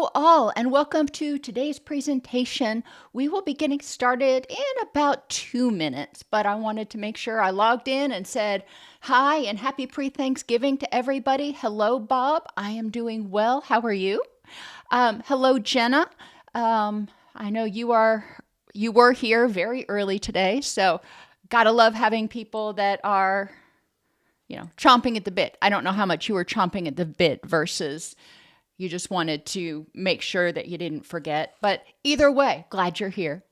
Hello all and welcome to today's presentation. We will be getting started in about 2 minutes, but I wanted to make sure I logged in and said hi and happy pre-Thanksgiving to everybody. Hello, Bob. I am doing well. How are you? Hello, Jenna. I know you were here very early today, so gotta love having people that are, chomping at the bit. I don't know how much you were chomping at the bit versus you just wanted to make sure that you didn't forget. But either way, glad you're here.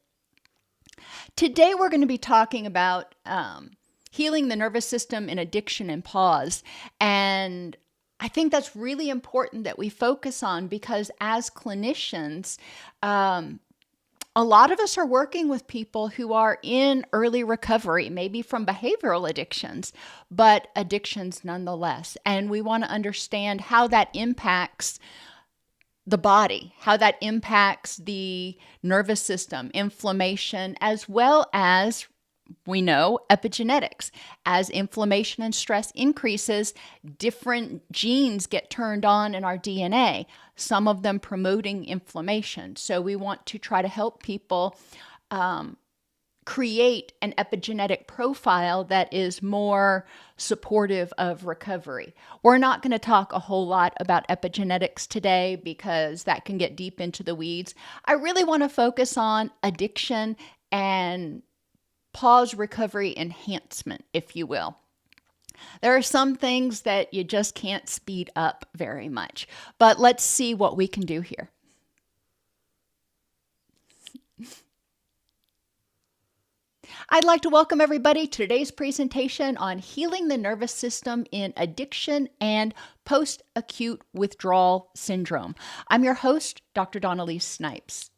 Today, we're going to be talking about healing the nervous system in addiction and PAWS. And I think that's really important that we focus on because as clinicians, a lot of us are working with people who are in early recovery, maybe from behavioral addictions, but addictions nonetheless. And we want to understand how that impacts the body, how that impacts the nervous system, inflammation, as well as we know epigenetics. As inflammation and stress increases, different genes get turned on in our DNA, some of them promoting inflammation. So we want to try to help people create an epigenetic profile that is more supportive of recovery. We're not going to talk a whole lot about epigenetics today because that can get deep into the weeds. I really want to focus on addiction and PAWS recovery enhancement, if you will. There are some things that you just can't speed up very much, but let's see what we can do here. I'd like to welcome everybody to today's presentation on healing the nervous system in addiction and post-acute withdrawal syndrome. I'm your host, Dr. Elise Snipes.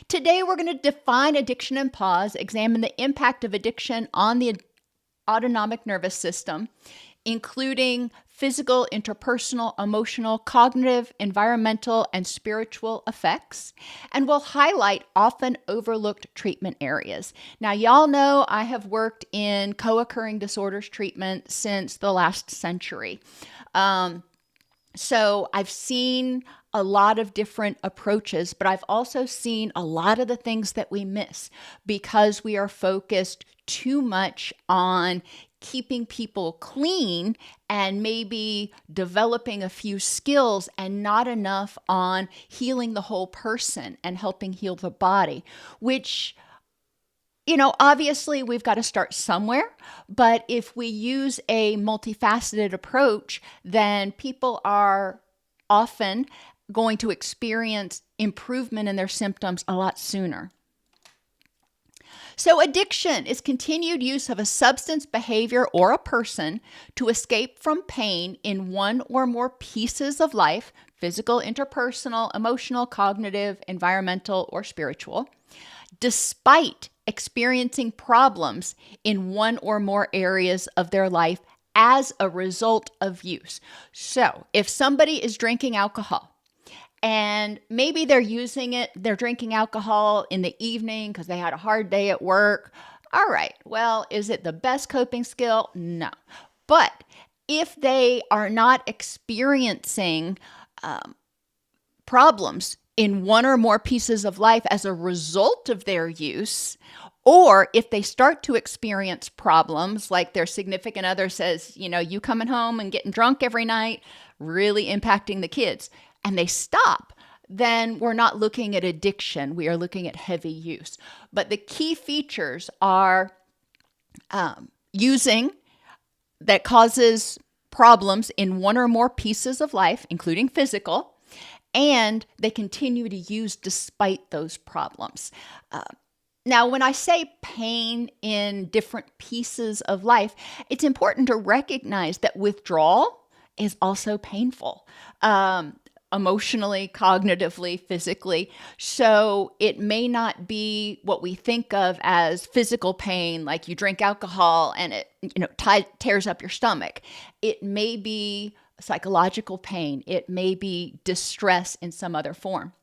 Today, we're going to define addiction and PAWS, examine the impact of addiction on the autonomic nervous system, including physical, interpersonal, emotional, cognitive, environmental, and spiritual effects, and we'll highlight often overlooked treatment areas. Now, y'all know I have worked in co-occurring disorders treatment since the last century. So I've seen a lot of different approaches, but I've also seen a lot of the things that we miss because we are focused too much on keeping people clean and maybe developing a few skills and not enough on healing the whole person and helping heal the body, which obviously we've got to start somewhere, but if we use a multifaceted approach, then people are often going to experience improvement in their symptoms a lot sooner. So addiction is continued use of a substance, behavior, or a person to escape from pain in one or more pieces of life, physical, interpersonal, emotional, cognitive, environmental, or spiritual, despite experiencing problems in one or more areas of their life as a result of use. So if somebody is drinking alcohol, and maybe they're drinking alcohol in the evening because they had a hard day at work. All right, well, is it the best coping skill? No. But if they are not experiencing problems in one or more pieces of life as a result of their use, or if they start to experience problems like their significant other says, you coming home and getting drunk every night, really impacting the kids, and they stop, then we're not looking at addiction. We are looking at heavy use. But the key features are using that causes problems in one or more pieces of life, including physical, and they continue to use despite those problems. Now, when I say pain in different pieces of life, it's important to recognize that withdrawal is also painful. Emotionally, cognitively, physically. So it may not be what we think of as physical pain, like you drink alcohol and it, tears up your stomach. It may be psychological pain. It may be distress in some other form.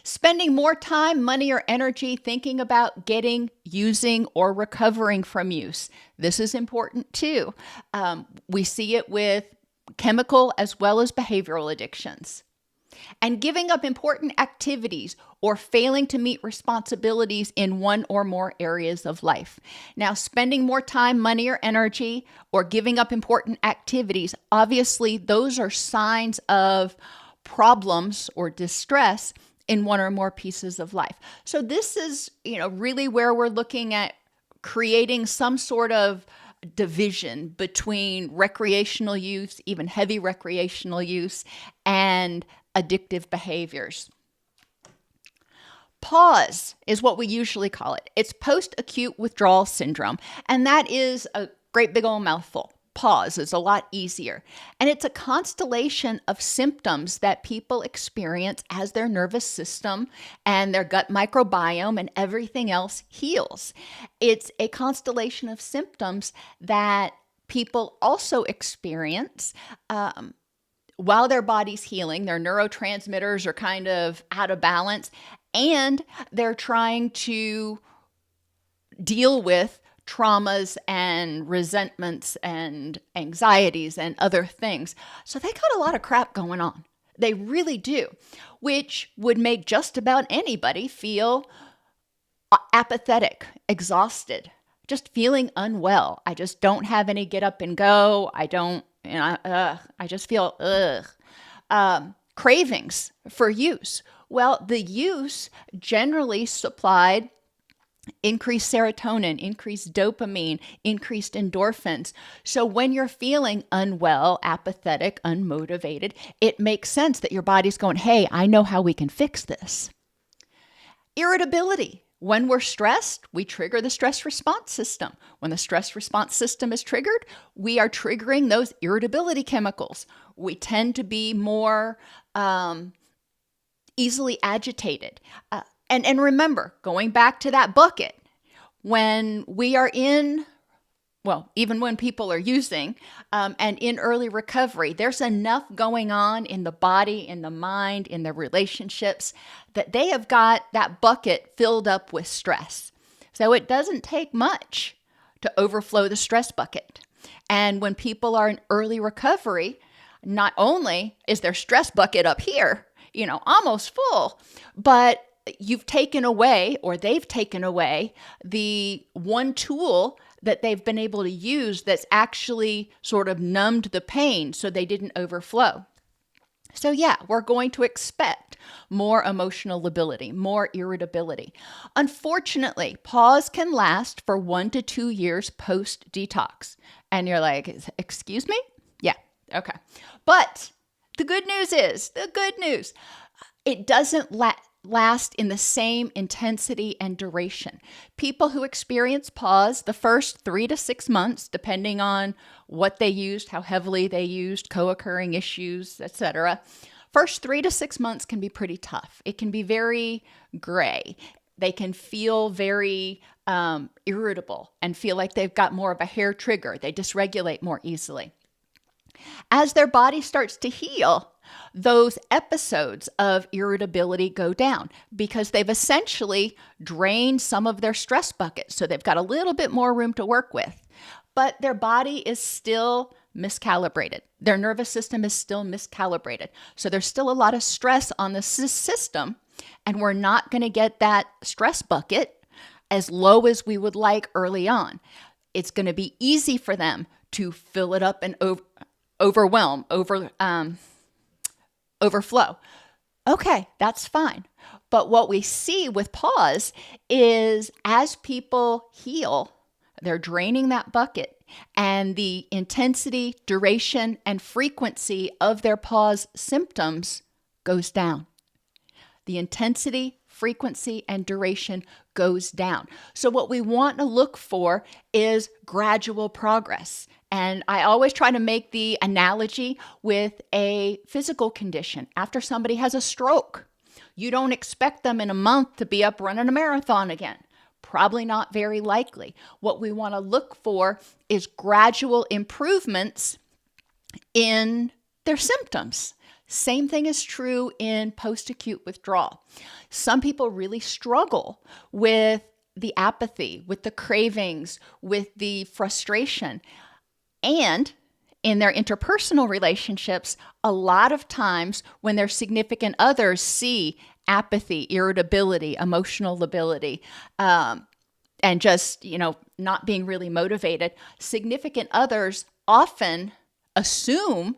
Spending more time, money, or energy thinking about getting, using, or recovering from use. This is important too. We see it with chemical as well as behavioral addictions. and giving up important activities or failing to meet responsibilities in one or more areas of life. Now, spending more time, money, or energy, or giving up important activities, obviously, those are signs of problems or distress in one or more pieces of life. So this is, really where we're looking at creating some sort of division between recreational use, even heavy recreational use, and addictive behaviors. PAWS is what we usually call it. It's post-acute withdrawal syndrome, and that is a great big old mouthful. PAWS is a lot easier. And it's a constellation of symptoms that people experience as their nervous system and their gut microbiome and everything else heals. It's a constellation of symptoms that people also experience while their body's healing. Their neurotransmitters are kind of out of balance, and they're trying to deal with traumas and resentments and anxieties and other things. So they got a lot of crap going on. They really do, which would make just about anybody feel apathetic, exhausted, just feeling unwell. I just don't have any get up and go. I just feel cravings for use. Well, the use generally supplied increased serotonin, increased dopamine, increased endorphins. So when you're feeling unwell, apathetic, unmotivated, it makes sense that your body's going, hey, I know how we can fix this. Irritability. When we're stressed, we trigger the stress response system. When the stress response system is triggered, we are triggering those irritability chemicals. We tend to be more easily agitated. And remember, going back to that bucket, when we are even when people are using and in early recovery, there's enough going on in the body, in the mind, in the relationships that they have got that bucket filled up with stress. So it doesn't take much to overflow the stress bucket. And when people are in early recovery, not only is their stress bucket up here, almost full, but you've taken away, or they've taken away, the one tool that they've been able to use that's actually sort of numbed the pain so they didn't overflow. So yeah, we're going to expect more emotional lability, more irritability. Unfortunately, PAWS can last for 1 to 2 years post-detox. And you're like, excuse me? Yeah, okay. But the good news, it doesn't last in the same intensity and duration. People who experience PAWS the first 3 to 6 months, depending on what they used, how heavily they used, co-occurring issues, etc. First 3 to 6 months can be pretty tough. It can be very gray. They can feel very irritable and feel like they've got more of a hair trigger. They dysregulate more easily. As their body starts to heal, those episodes of irritability go down because they've essentially drained some of their stress bucket. So they've got a little bit more room to work with, but their body is still miscalibrated. Their nervous system is still miscalibrated. So there's still a lot of stress on the system, and we're not going to get that stress bucket as low as we would like early on. It's going to be easy for them to fill it up and overflow. Okay, that's fine. But what we see with PAWS is as people heal, they're draining that bucket, and the intensity, duration, and frequency of their PAWS symptoms goes down. The intensity, frequency, and duration goes down. So what we want to look for is gradual progress. And I always try to make the analogy with a physical condition. After somebody has a stroke, you don't expect them in a month to be up running a marathon again. Probably not very likely. What we want to look for is gradual improvements in their symptoms. Same thing is true in post-acute withdrawal. Some people really struggle with the apathy, with the cravings, with the frustration. And in their interpersonal relationships, a lot of times when their significant others see apathy, irritability, emotional lability, and just, not being really motivated, significant others often assume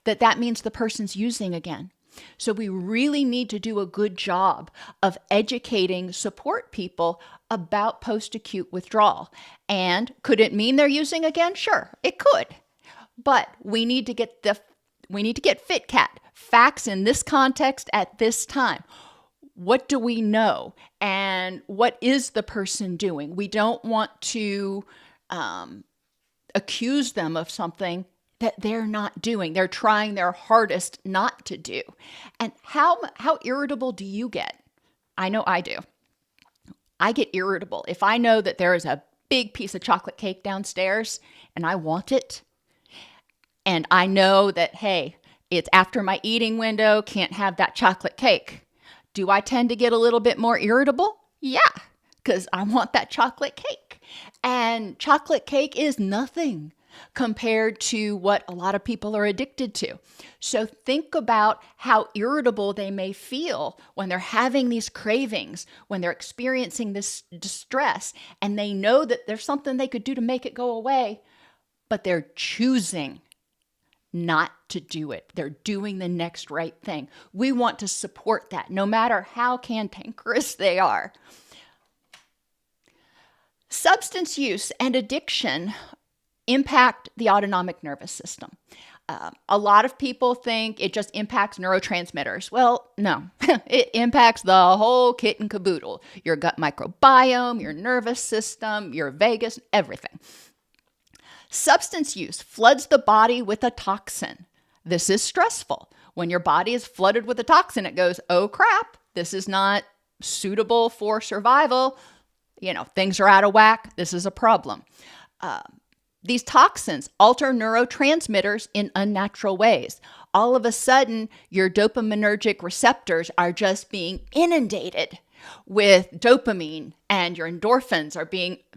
that that means the person's using again. So we really need to do a good job of educating support people about post-acute withdrawal. And could it mean they're using again? Sure, it could. But we need to get FitCat, facts in this context at this time. What do we know? And what is the person doing? We don't want to accuse them of something that they're not doing. They're trying their hardest not to do. And how irritable do you get? I know I do. I get irritable if I know that there is a big piece of chocolate cake downstairs and I want it. And I know that, hey, it's after my eating window, can't have that chocolate cake. Do I tend to get a little bit more irritable? Yeah, because I want that chocolate cake. And chocolate cake is nothing compared to what a lot of people are addicted to. So think about how irritable they may feel when they're having these cravings, when they're experiencing this distress, and they know that there's something they could do to make it go away, but they're choosing not to do it. They're doing the next right thing. We want to support that, no matter how cantankerous they are. Substance use and addiction impact the autonomic nervous system. A lot of people think it just impacts neurotransmitters. Well, no, it impacts the whole kit and caboodle. Your gut microbiome, your nervous system, your vagus, everything. Substance use floods the body with a toxin. This is stressful. When your body is flooded with a toxin, it goes, oh crap, this is not suitable for survival. Things are out of whack. This is a problem. These toxins alter neurotransmitters in unnatural ways. All of a sudden, your dopaminergic receptors are just being inundated with dopamine, and your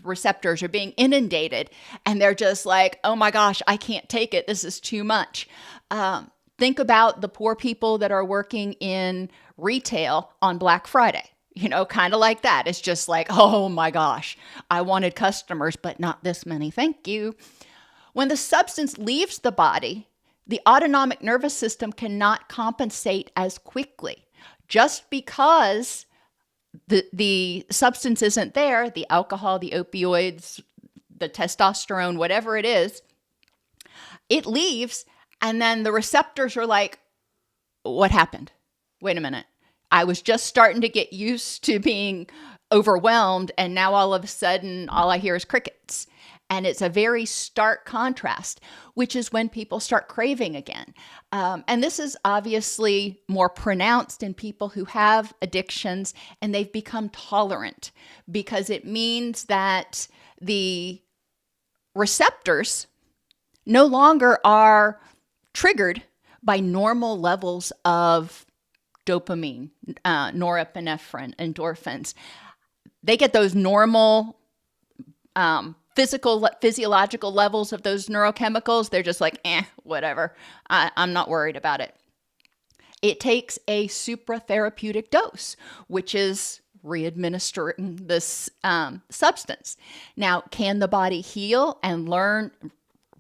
receptors are being inundated, and they're just like, oh my gosh, I can't take it. This is too much. Think about the poor people that are working in retail on Black Friday. Kind of like that. It's just like, oh my gosh, I wanted customers, but not this many. Thank you. When the substance leaves the body, the autonomic nervous system cannot compensate as quickly. Just because the substance isn't there, the alcohol, the opioids, the testosterone, whatever it is, it leaves, and then the receptors are like, what happened? Wait a minute. I was just starting to get used to being overwhelmed, and now all of a sudden, all I hear is crickets. And it's a very stark contrast, which is when people start craving again. And this is obviously more pronounced in people who have addictions and they've become tolerant, because it means that the receptors no longer are triggered by normal levels of dopamine, norepinephrine, endorphins. They get those normal physiological levels of those neurochemicals. They're just like, whatever. I'm not worried about it. It takes a supratherapeutic dose, which is re-administering this substance. Now, can the body heal and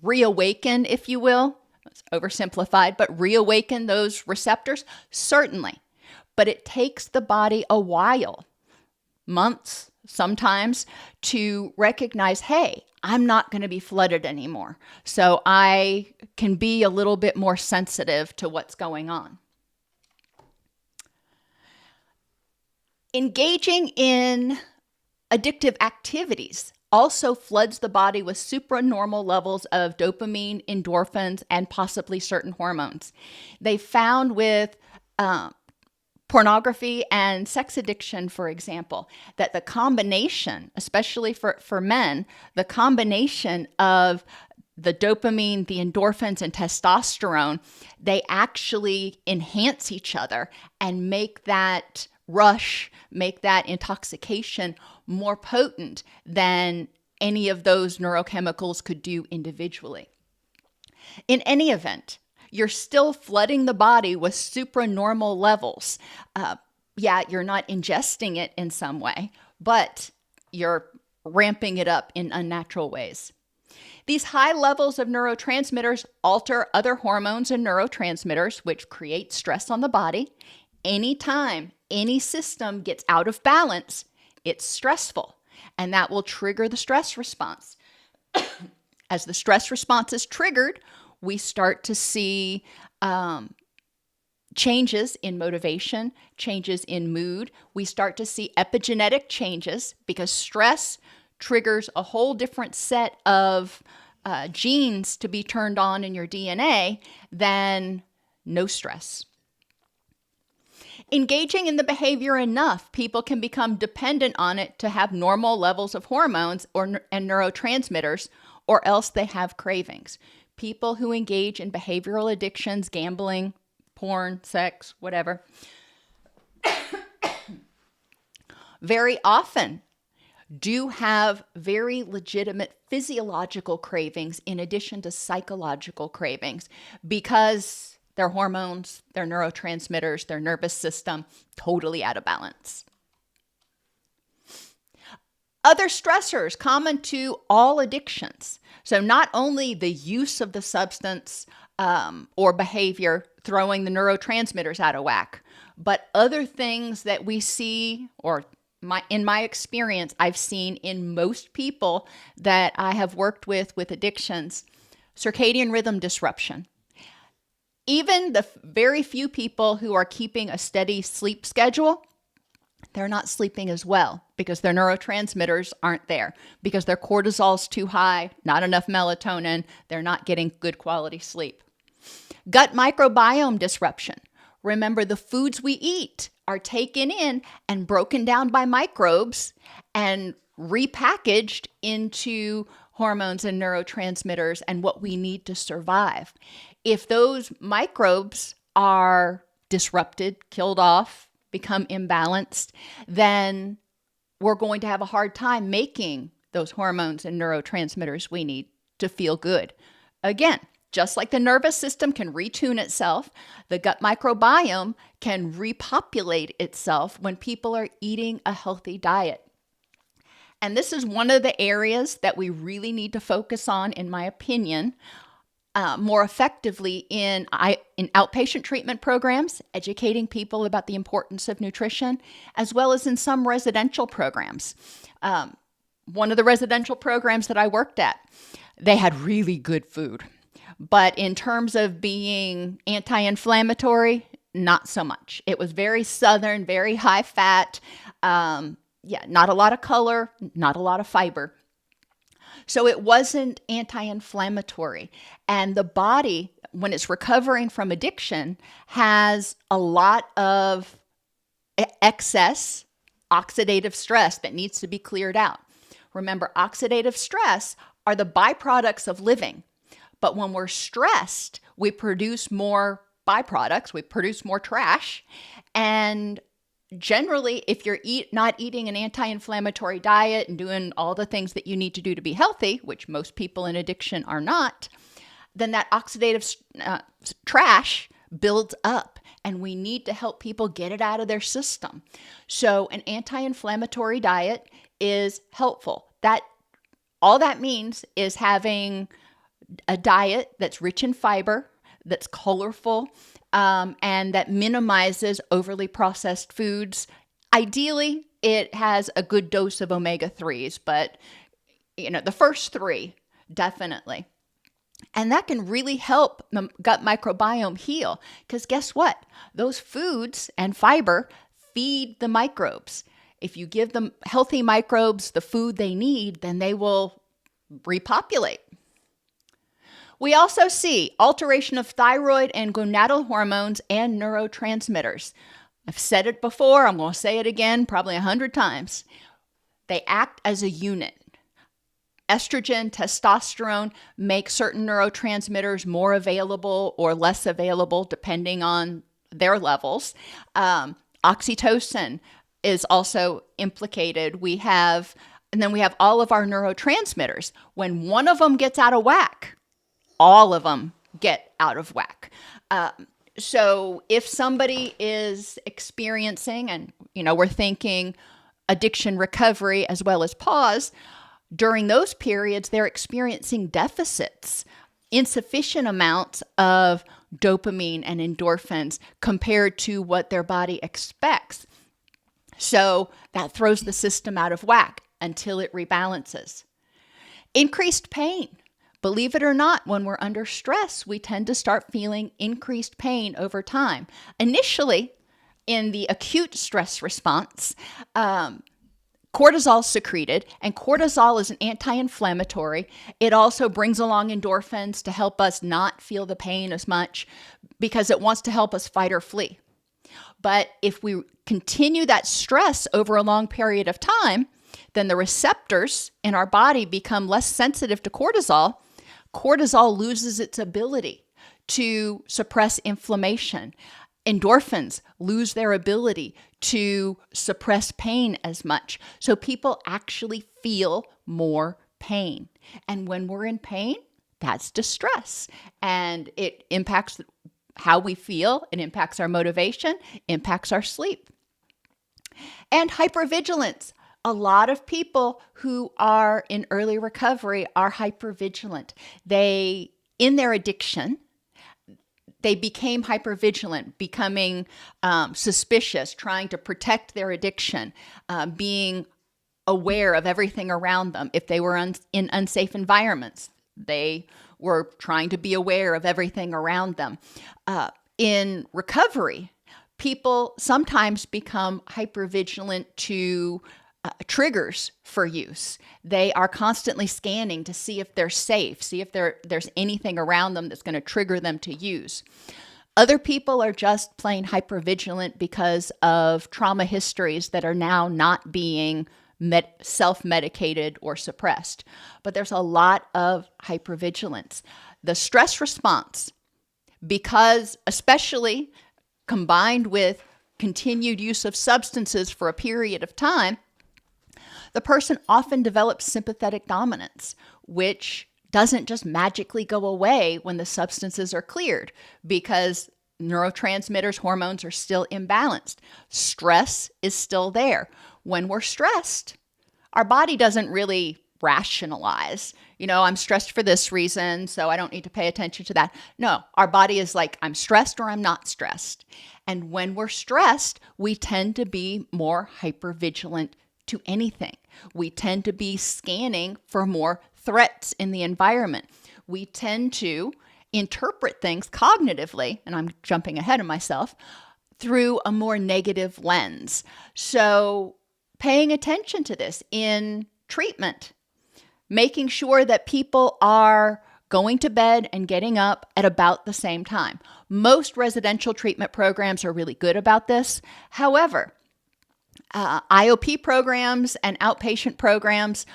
reawaken, if you will? It's oversimplified, but reawaken those receptors? Certainly. But it takes the body a while, months sometimes, to recognize, hey, I'm not going to be flooded anymore. So I can be a little bit more sensitive to what's going on. Engaging in addictive activities also floods the body with supranormal levels of dopamine, endorphins, and possibly certain hormones. They found with pornography and sex addiction, for example, that the combination, especially for men, the combination of the dopamine, the endorphins, and testosterone, they actually enhance each other and make that rush, make that intoxication more potent than any of those neurochemicals could do individually. In any event, you're still flooding the body with supranormal levels. Yeah, you're not ingesting it in some way, but you're ramping it up in unnatural ways. These high levels of neurotransmitters alter other hormones and neurotransmitters, which create stress on the body. Anytime any system gets out of balance, it's stressful, and that will trigger the stress response. As the stress response is triggered, we start to see changes in motivation, changes in mood. We start to see epigenetic changes because stress triggers a whole different set of genes to be turned on in your DNA than no stress. Engaging in the behavior enough, people can become dependent on it to have normal levels of hormones and neurotransmitters, or else they have cravings. People who engage in behavioral addictions, gambling, porn, sex, whatever, very often do have very legitimate physiological cravings in addition to psychological cravings because their hormones, their neurotransmitters, their nervous system totally out of balance. Other stressors common to all addictions. So not only the use of the substance or behavior throwing the neurotransmitters out of whack, but other things that we see, or in my experience, I've seen in most people that I have worked with addictions, circadian rhythm disruption. Even the very few people who are keeping a steady sleep schedule, they're not sleeping as well because their neurotransmitters aren't there, because their cortisol's too high, not enough melatonin, they're not getting good quality sleep. Gut microbiome disruption. Remember, the foods we eat are taken in and broken down by microbes and repackaged into hormones and neurotransmitters and what we need to survive. If those microbes are disrupted, killed off, become imbalanced, then we're going to have a hard time making those hormones and neurotransmitters we need to feel good. Again, just like the nervous system can retune itself, the gut microbiome can repopulate itself when people are eating a healthy diet. And this is one of the areas that we really need to focus on, in my opinion, more effectively in outpatient treatment programs, educating people about the importance of nutrition, as well as in some residential programs. One of the residential programs that I worked at, they had really good food. But in terms of being anti-inflammatory, not so much. It was very Southern, very high fat, not a lot of color, not a lot of fiber. So it wasn't anti-inflammatory. And the body, when it's recovering from addiction, has a lot of excess oxidative stress that needs to be cleared out. Remember, oxidative stress are the byproducts of living. But when we're stressed, we produce more byproducts, we produce more trash. And generally, if you're not eating an anti-inflammatory diet and doing all the things that you need to do to be healthy, which most people in addiction are not, then that oxidative trash builds up, and we need to help people get it out of their system. So an anti-inflammatory diet is helpful. All that means is having a diet that's rich in fiber, that's colorful, and that minimizes overly processed foods. Ideally, it has a good dose of omega-3s, but the first three, definitely. And that can really help the gut microbiome heal, because guess what? Those foods and fiber feed the microbes. If you give them healthy microbes the food they need, then they will repopulate. We also see alteration of thyroid and gonadal hormones and neurotransmitters. I've said it before, I'm going to say it again, probably 100 times. They act as a unit. Estrogen, testosterone make certain neurotransmitters more available or less available depending on their levels. Oxytocin is also implicated. And then we have all of our neurotransmitters. When one of them gets out of whack, all of them get out of whack. So if somebody is experiencing, and we're thinking addiction recovery as well as PAWS, during those periods, they're experiencing deficits, insufficient amounts of dopamine and endorphins compared to what their body expects. So that throws the system out of whack until it rebalances. Increased pain. Believe it or not, when we're under stress, we tend to start feeling increased pain over time. Initially, in the acute stress response, cortisol is secreted, and cortisol is an anti-inflammatory. It also brings along endorphins to help us not feel the pain as much because it wants to help us fight or flee. But if we continue that stress over a long period of time, then the receptors in our body become less sensitive to cortisol. Cortisol loses its ability to suppress inflammation. Endorphins lose their ability to suppress pain as much. So people actually feel more pain. And when we're in pain, that's distress. And it impacts how we feel. It impacts our motivation, impacts our sleep. And hypervigilance. A lot of people who are in early recovery are hypervigilant. In their addiction, they became hypervigilant, becoming suspicious, trying to protect their addiction, being aware of everything around them. If they were in unsafe environments, they were trying to be aware of everything around them. In recovery, people sometimes become hypervigilant to triggers for use. They are constantly scanning to see if they're safe, see if there's anything around them that's going to trigger them to use. Other people are just plain hypervigilant because of trauma histories that are now not being self-medicated or suppressed. But there's a lot of hypervigilance. The stress response, because especially combined with continued use of substances for a period of time, the person often develops sympathetic dominance, which doesn't just magically go away when the substances are cleared because neurotransmitters, hormones are still imbalanced. Stress is still there. When we're stressed, our body doesn't really rationalize, I'm stressed for this reason, so I don't need to pay attention to that. No, our body is like, I'm stressed or I'm not stressed. And when we're stressed, we tend to be more hypervigilant to anything. We tend to be scanning for more threats in the environment. We tend to interpret things cognitively, and I'm jumping ahead of myself, through a more negative lens. So paying attention to this in treatment, making sure that people are going to bed and getting up at about the same time. Most residential treatment programs are really good about this. However, IOP programs and outpatient programs,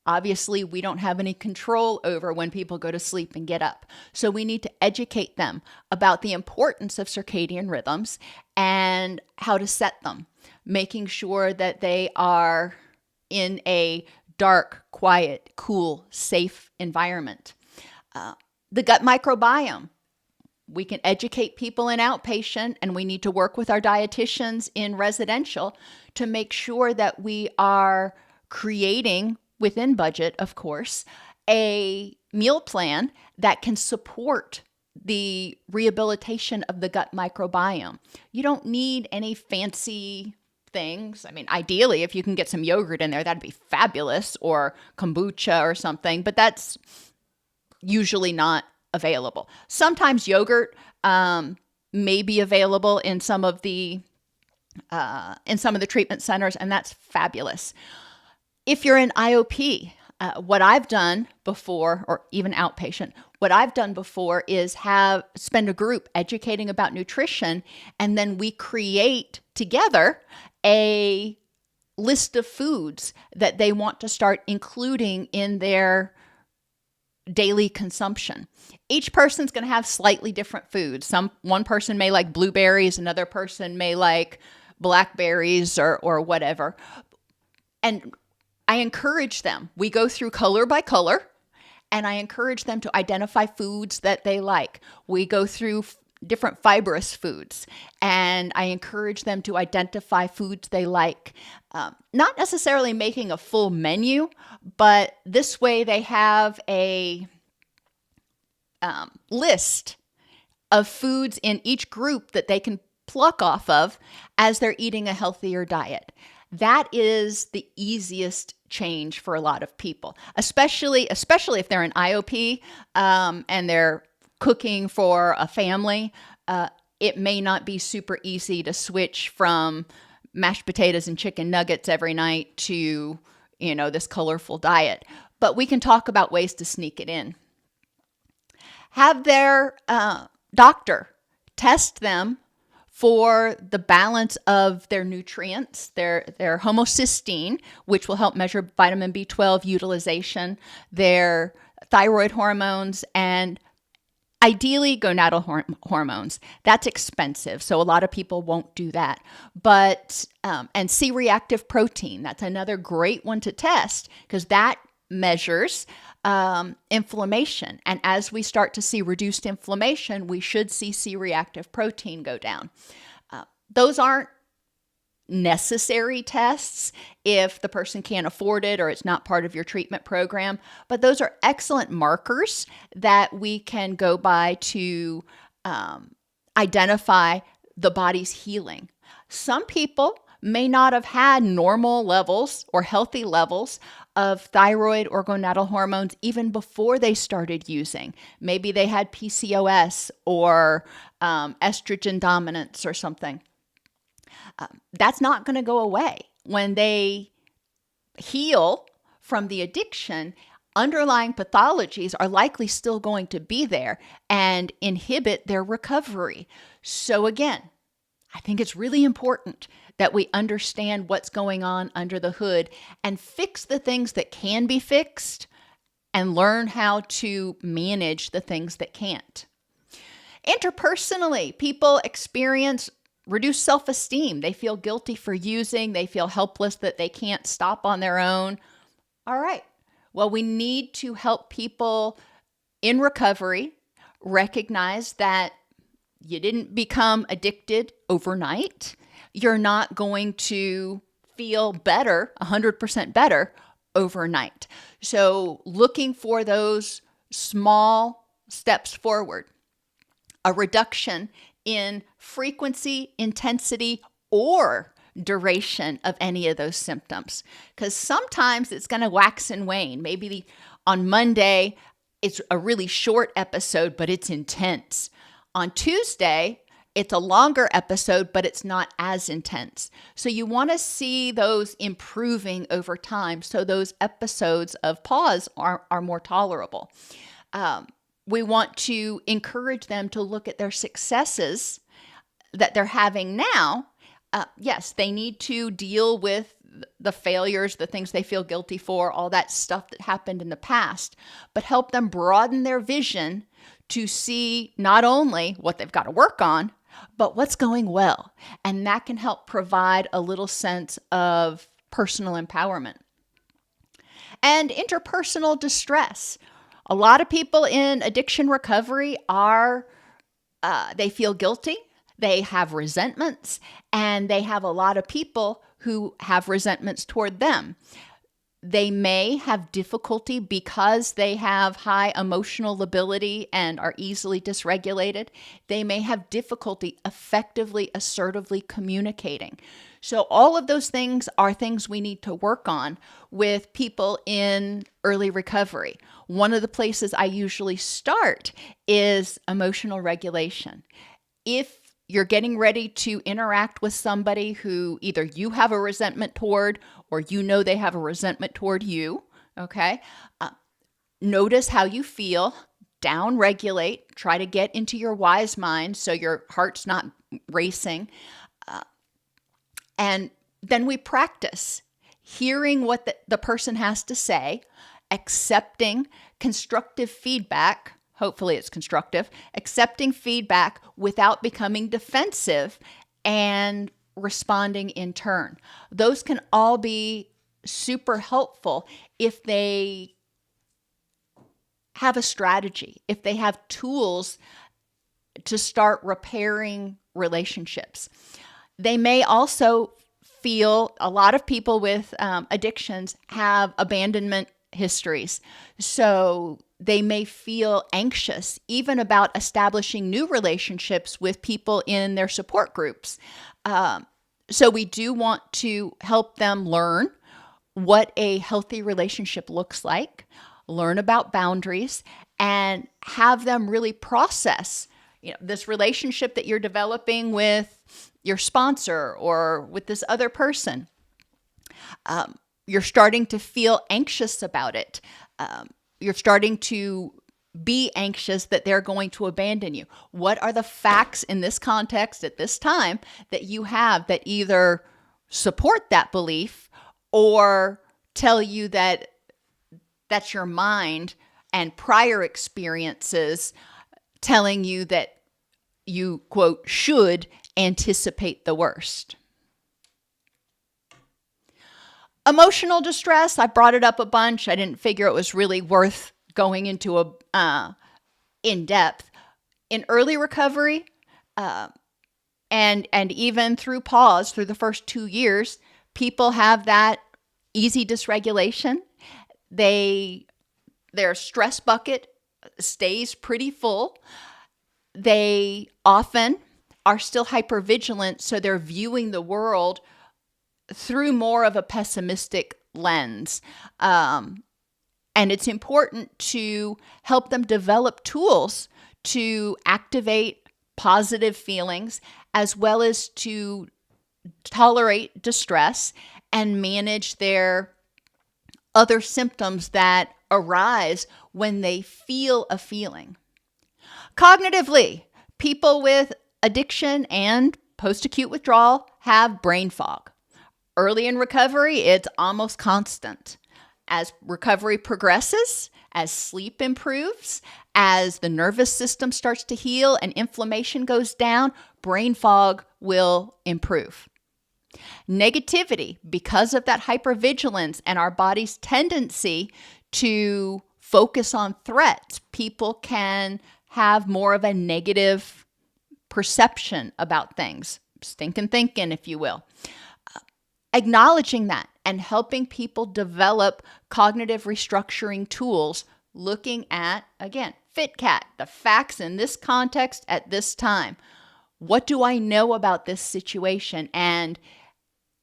obviously we don't have any control over when people go to sleep and get up. So we need to educate them about the importance of circadian rhythms and how to set them, making sure that they are in a dark, quiet, cool, safe environment. The gut microbiome. We can educate people in outpatient, and we need to work with our dietitians in residential to make sure that we are creating, within budget, of course, a meal plan that can support the rehabilitation of the gut microbiome. You don't need any fancy things. I mean, ideally, if you can get some yogurt in there, that'd be fabulous, or kombucha or something, but that's usually not available. Sometimes yogurt may be available in some of the treatment centers, and that's fabulous. If you're in IOP, what I've done before, or even outpatient, what I've done before is spend a group educating about nutrition, and then we create together a list of foods that they want to start including in their daily consumption. Each person's going to have slightly different foods. One person may like blueberries, another person may like blackberries or whatever. And I encourage them. We go through color by color, and I encourage them to identify foods that they like. We go through different fibrous foods, and I encourage them to identify foods they like. Not necessarily making a full menu, but this way they have a list of foods in each group that they can pluck off of as they're eating a healthier diet. That is the easiest change for a lot of people, especially if they're an IOP and they're cooking for a family. It may not be super easy to switch from mashed potatoes and chicken nuggets every night to, this colorful diet. But we can talk about ways to sneak it in. Have their doctor test them for the balance of their nutrients, their homocysteine, which will help measure vitamin B12 utilization, their thyroid hormones, and ideally gonadal hormones. That's expensive, so a lot of people won't do that. But and C-reactive protein, that's another great one to test because that measures inflammation. And as we start to see reduced inflammation, we should see C-reactive protein go down. Those aren't necessary tests if the person can't afford it or it's not part of your treatment program, but those are excellent markers that we can go by to identify the body's healing. Some people may not have had normal levels or healthy levels of thyroid or gonadal hormones even before they started using. Maybe they had PCOS or estrogen dominance or something. That's not going to go away. When they heal from the addiction, underlying pathologies are likely still going to be there and inhibit their recovery. So again, I think it's really important that we understand what's going on under the hood and fix the things that can be fixed and learn how to manage the things that can't. Interpersonally, people experience reduced self-esteem. They feel guilty for using. They feel helpless that they can't stop on their own. All right. Well, we need to help people in recovery recognize that you didn't become addicted overnight. You're not going to feel better, 100% better overnight. So looking for those small steps forward, a reduction in frequency, intensity, or duration of any of those symptoms. Because sometimes it's going to wax and wane. Maybe on Monday, it's a really short episode, but it's intense. On Tuesday, it's a longer episode, but it's not as intense. So you want to see those improving over time so those episodes of PAWS are more tolerable. We want to encourage them to look at their successes that they're having now. Yes, they need to deal with the failures, the things they feel guilty for, all that stuff that happened in the past, but help them broaden their vision to see not only what they've got to work on, but what's going well. And that can help provide a little sense of personal empowerment. And interpersonal distress. A lot of people in addiction recovery they feel guilty, they have resentments, and they have a lot of people who have resentments toward them. They may have difficulty because they have high emotional lability and are easily dysregulated. They may have difficulty effectively, assertively communicating. So all of those things are things we need to work on with people in early recovery. One of the places I usually start is emotional regulation. If you're getting ready to interact with somebody who either you have a resentment toward or you know they have a resentment toward you, okay? Notice how you feel, down-regulate, try to get into your wise mind so your heart's not racing. And then we practice hearing what the person has to say, accepting constructive feedback. Hopefully it's constructive, accepting feedback without becoming defensive and responding in turn. Those can all be super helpful if they have a strategy, if they have tools to start repairing relationships. They may also feel, a lot of people with addictions have abandonment histories. So they may feel anxious even about establishing new relationships with people in their support groups. So we do want to help them learn what a healthy relationship looks like, learn about boundaries, and have them really process, this relationship that you're developing with your sponsor or with this other person. You're starting to feel anxious about it. You're starting to be anxious that they're going to abandon you. What are the facts in this context at this time that you have that either support that belief or tell you that that's your mind and prior experiences telling you that you, quote, should anticipate the worst? Emotional distress, I brought it up a bunch. I didn't figure it was really worth going into in depth. In early recovery, and even through PAWS, through the first 2 years, people have that easy dysregulation. Their stress bucket stays pretty full. They often are still hypervigilant, so they're viewing the world through more of a pessimistic lens. And it's important to help them develop tools to activate positive feelings as well as to tolerate distress and manage their other symptoms that arise when they feel a feeling. Cognitively, people with addiction and post-acute withdrawal have brain fog. Early in recovery, it's almost constant. As recovery progresses, as sleep improves, as the nervous system starts to heal and inflammation goes down, brain fog will improve. Negativity, because of that hypervigilance and our body's tendency to focus on threats, people can have more of a negative perception about things, stinking thinking, if you will. Acknowledging that and helping people develop cognitive restructuring tools, looking at, again, FitCat, the facts in this context at this time. What do I know about this situation? And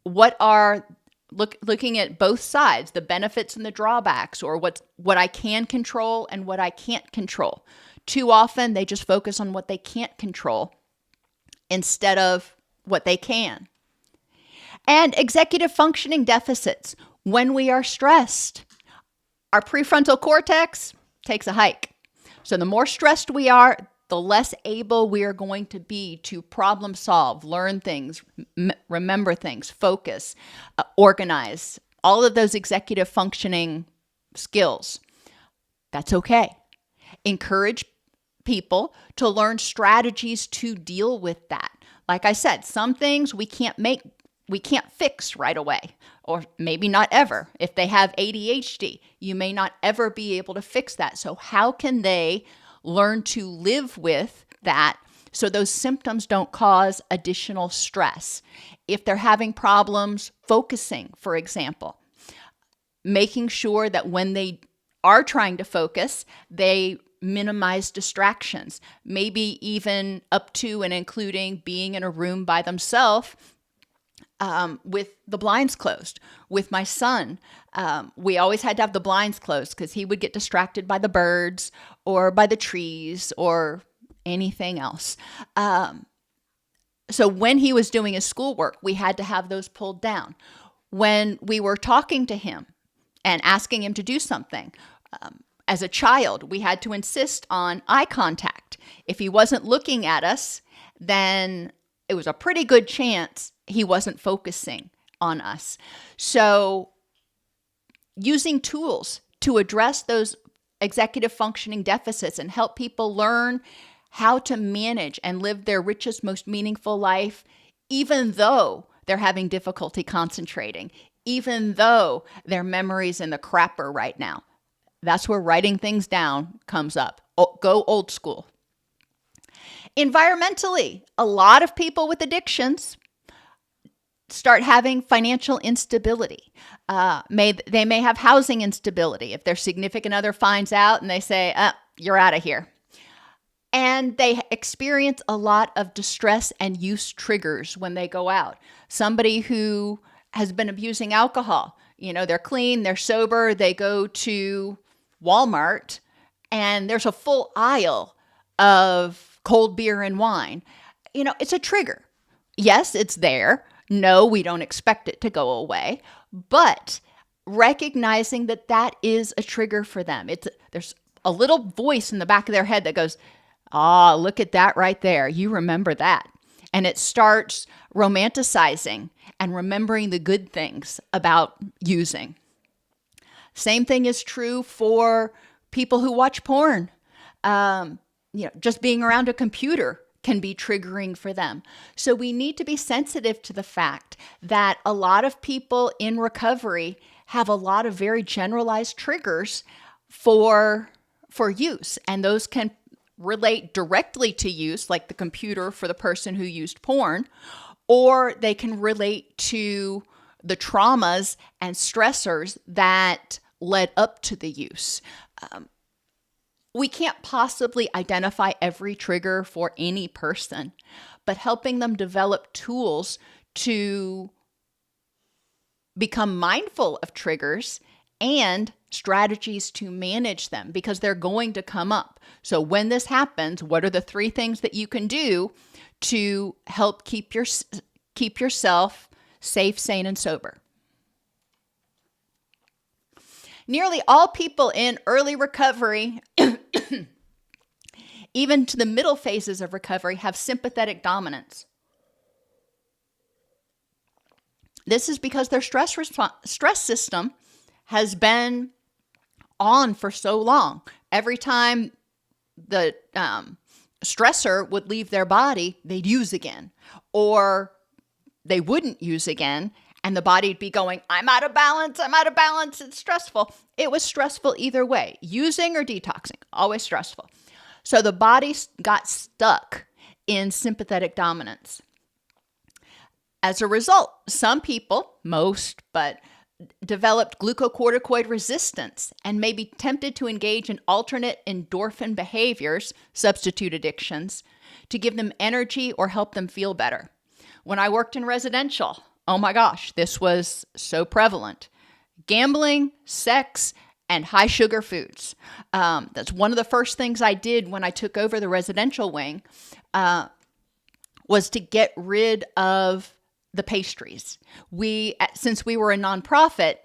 what are, looking at both sides, the benefits and the drawbacks, or what I can control and what I can't control. Too often, they just focus on what they can't control instead of what they can. And executive functioning deficits. When we are stressed, our prefrontal cortex takes a hike. So the more stressed we are, the less able we are going to be to problem solve, learn things, remember things, focus, organize, all of those executive functioning skills. That's okay. Encourage people to learn strategies to deal with that. Like I said, some things we can't fix right away, or maybe not ever. If they have ADHD, you may not ever be able to fix that. So how can they learn to live with that so those symptoms don't cause additional stress? If they're having problems focusing, for example, making sure that when they are trying to focus, they minimize distractions, maybe even up to and including being in a room by themselves with the blinds closed. With my son, we always had to have the blinds closed because he would get distracted by the birds or by the trees or anything else. So when he was doing his schoolwork, we had to have those pulled down. When we were talking to him and asking him to do something, as a child, we had to insist on eye contact. If he wasn't looking at us, then it was a pretty good chance he wasn't focusing on us. So using tools to address those executive functioning deficits and help people learn how to manage and live their richest, most meaningful life, even though they're having difficulty concentrating, even though their memory's in the crapper right now. That's where writing things down comes up. Go old school. Environmentally, a lot of people with addictions start having financial instability. They may have housing instability. If their significant other finds out and they say, you're out of here. And they experience a lot of distress and use triggers when they go out. Somebody who has been abusing alcohol, they're clean, they're sober, they go to Walmart and there's a full aisle of cold beer and wine. It's a trigger. Yes, it's there. No, we don't expect it to go away, but recognizing that is a trigger for them. There's a little voice in the back of their head that goes, look at that right there. You remember that. And it starts romanticizing and remembering the good things about using. Same thing is true for people who watch porn. Just being around a computer can be triggering for them. So we need to be sensitive to the fact that a lot of people in recovery have a lot of very generalized triggers for use. And those can relate directly to use, like the computer for the person who used porn, or they can relate to the traumas and stressors that led up to the use. We can't possibly identify every trigger for any person, but helping them develop tools to become mindful of triggers and strategies to manage them, because they're going to come up. So when this happens, what are the 3 things that you can do to help keep yourself safe, sane, and sober? Nearly all people in early recovery, even to the middle phases of recovery, have sympathetic dominance. This is because their stress system has been on for so long. Every time the stressor would leave their body, they'd use again, or they wouldn't use again. And the body would be going, I'm out of balance, it's stressful. It was stressful either way, using or detoxing, always stressful. So the body got stuck in sympathetic dominance. As a result, some people, most, but developed glucocorticoid resistance and may be tempted to engage in alternate endorphin behaviors, substitute addictions, to give them energy or help them feel better. When I worked in residential, oh my gosh, this was so prevalent. Gambling, sex, and high sugar foods. That's one of the first things I did when I took over the residential wing, was to get rid of the pastries. Since we were a nonprofit,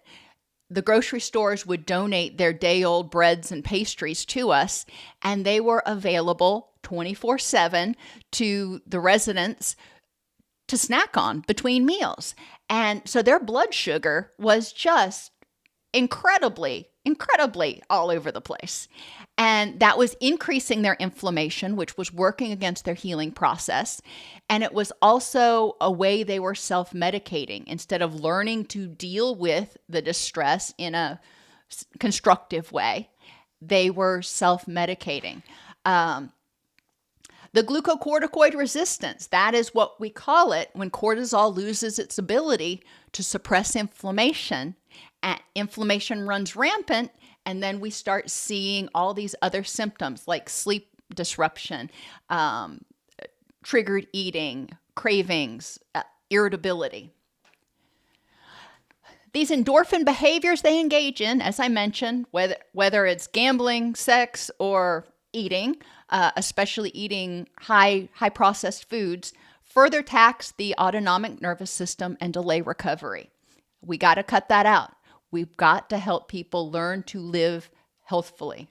the grocery stores would donate their day-old breads and pastries to us, and they were available 24/7 to the residents to snack on between meals. And so their blood sugar was just incredibly all over the place. And that was increasing their inflammation, which was working against their healing process. And it was also a way they were self-medicating. Instead of learning to deal with the distress in a constructive way, they were self-medicating. The glucocorticoid resistance, that is what we call it when cortisol loses its ability to suppress inflammation. And inflammation runs rampant, and then we start seeing all these other symptoms like sleep disruption, triggered eating, cravings, irritability. These endorphin behaviors they engage in, as I mentioned, whether it's gambling, sex, or eating, especially eating high processed foods, further tax the autonomic nervous system and delay recovery. We got to cut that out. We've got to help people learn to live healthfully.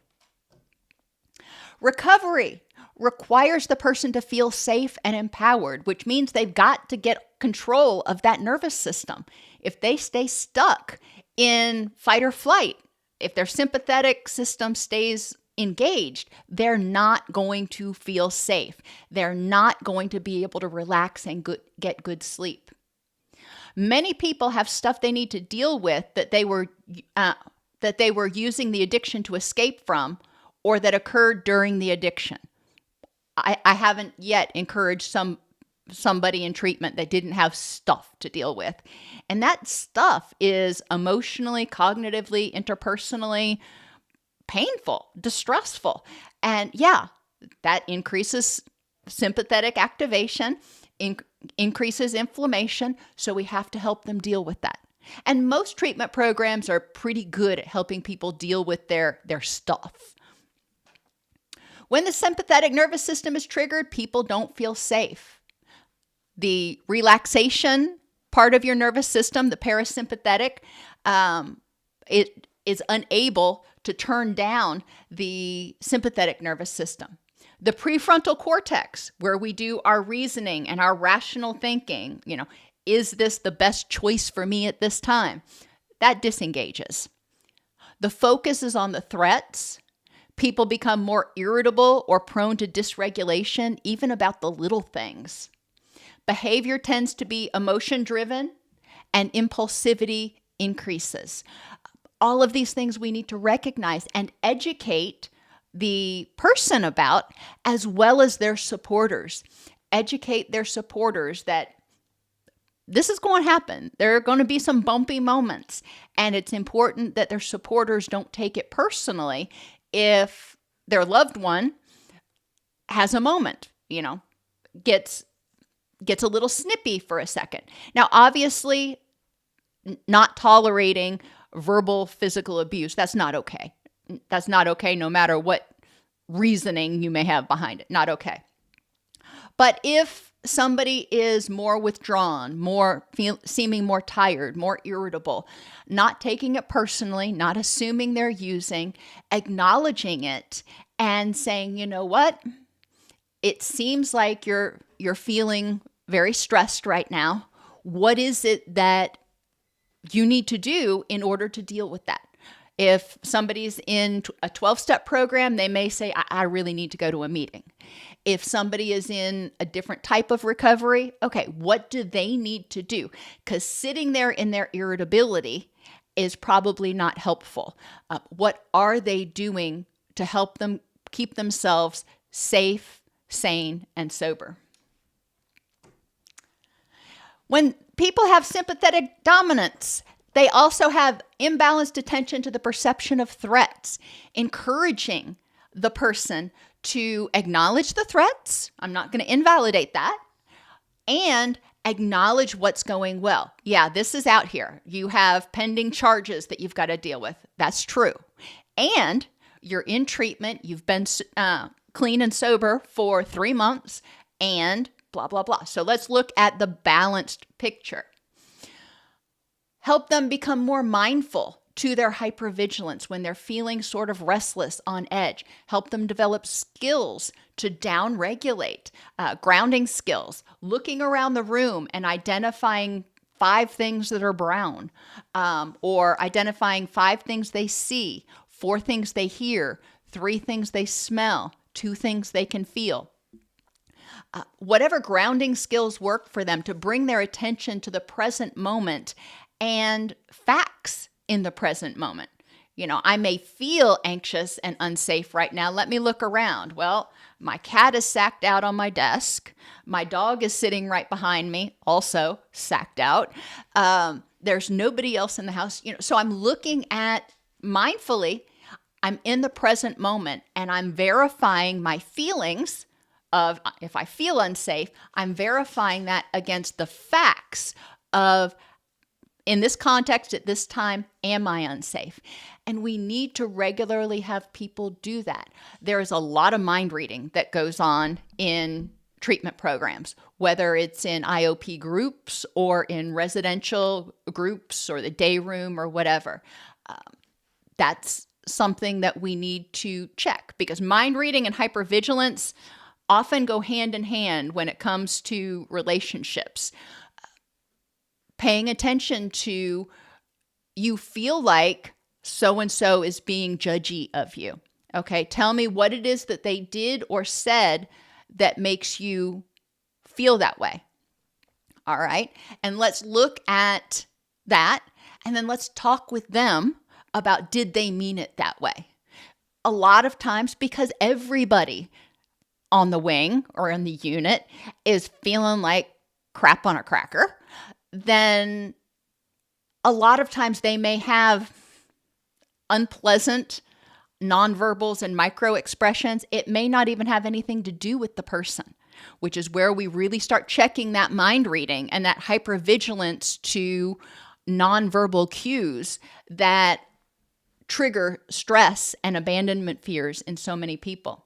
Recovery requires the person to feel safe and empowered, which means they've got to get control of that nervous system. If they stay stuck in fight or flight, if their sympathetic system stays engaged, they're not going to feel safe. They're not going to be able to relax and get good sleep. Many people have stuff they need to deal with that they were that they were using the addiction to escape from or that occurred during the addiction. I haven't yet encouraged somebody in treatment that didn't have stuff to deal with. And that stuff is emotionally, cognitively, interpersonally painful, distressful. And yeah, that increases sympathetic activation, increases inflammation. So we have to help them deal with that. And most treatment programs are pretty good at helping people deal with their stuff. When the sympathetic nervous system is triggered, people don't feel safe. The relaxation part of your nervous system, the parasympathetic, it is unable to turn down the sympathetic nervous system. The prefrontal cortex, where we do our reasoning and our rational thinking, is this the best choice for me at this time? That disengages. The focus is on the threats. People become more irritable or prone to dysregulation, even about the little things. Behavior tends to be emotion-driven, and impulsivity increases. All of these things we need to recognize and educate the person about, as well as their supporters. Educate their supporters that this is going to happen. There are going to be some bumpy moments, and it's important that their supporters don't take it personally if their loved one has a moment, gets a little snippy for a second. Now, obviously, not tolerating verbal, physical abuse, that's not okay. That's not okay no matter what reasoning you may have behind it. Not okay. But if somebody is more withdrawn, seeming more tired, more irritable, not taking it personally, not assuming they're using, acknowledging it and saying, you know what? It seems like you're feeling very stressed right now. What is it that you need to do in order to deal with that? If somebody's in a 12-step program, they may say, I really need to go to a meeting. If somebody is in a different type of recovery, okay, what do they need to do? Because sitting there in their irritability is probably not helpful. What are they doing to help them keep themselves safe, sane, and sober? When people have sympathetic dominance, they also have imbalanced attention to the perception of threats, encouraging the person to acknowledge the threats. I'm not going to invalidate that. And acknowledge what's going well. Yeah, this is out here. You have pending charges that you've got to deal with. That's true. And you're in treatment. You've been clean and sober for 3 months and blah, blah, blah. So let's look at the balanced picture. Help them become more mindful to their hypervigilance when they're feeling sort of restless, on edge. Help them develop skills to downregulate, grounding skills, looking around the room and identifying 5 things that are brown, or identifying 5 things they see, 4 things they hear, 3 things they smell, 2 things they can feel. Whatever grounding skills work for them to bring their attention to the present moment and facts in the present moment. I may feel anxious and unsafe right now. Let me look around. Well, my cat is sacked out on my desk. My dog is sitting right behind me, also sacked out. There's nobody else in the house. So I'm looking at mindfully, I'm in the present moment and I'm verifying my feelings of, if I feel unsafe, I'm verifying that against the facts of, in this context, at this time, am I unsafe? And we need to regularly have people do that. There is a lot of mind reading that goes on in treatment programs, whether it's in IOP groups or in residential groups or the day room or whatever. That's something that we need to check, because mind reading and hypervigilance often go hand in hand when it comes to relationships. Paying attention to, you feel like so-and-so is being judgy of you. Okay, tell me what it is that they did or said that makes you feel that way. All right, and let's look at that, and then let's talk with them about did they mean it that way. A lot of times, because everybody on the wing or in the unit is feeling like crap on a cracker, then a lot of times they may have unpleasant nonverbals and micro expressions. It may not even have anything to do with the person, which is where we really start checking that mind reading and that hypervigilance to nonverbal cues that trigger stress and abandonment fears in so many people.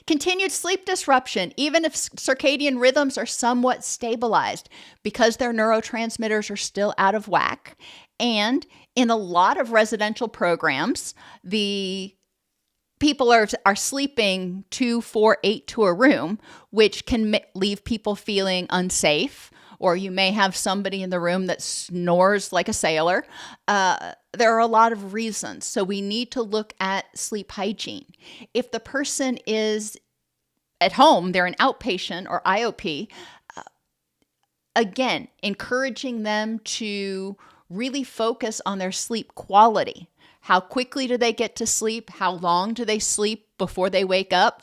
Continued sleep disruption, even if circadian rhythms are somewhat stabilized, because their neurotransmitters are still out of whack. And in a lot of residential programs, the people are sleeping 2, 4, 8 to a room, which can leave people feeling unsafe, or you may have somebody in the room that snores like a sailor. There are a lot of reasons. So we need to look at sleep hygiene. If the person is at home, they're an outpatient or IOP, again, encouraging them to really focus on their sleep quality. How quickly do they get to sleep? How long do they sleep before they wake up?